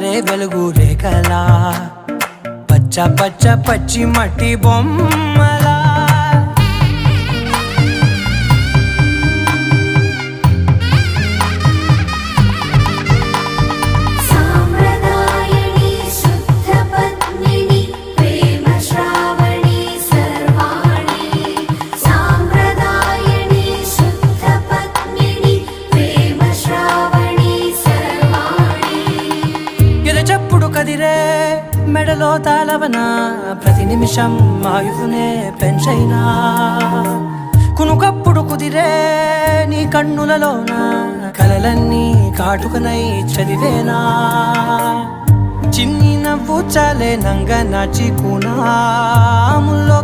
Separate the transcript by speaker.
Speaker 1: జారే వెలుగు రేఖలా పచ్చ పచ్చ పచ్చి మట్టి బొమ్మలా చెప్పుడు కదిరే మెడలో తాళవన ప్రతి నిమిషం ఆయుధునే పెంచైనా కునుకప్పుడు కుదిరే నీ కన్నులలోన కలలన్నీ కాటుకనై చదివేనా చిన్ని నవ్వు చాలే నంగ నాచి కూనాముల్లో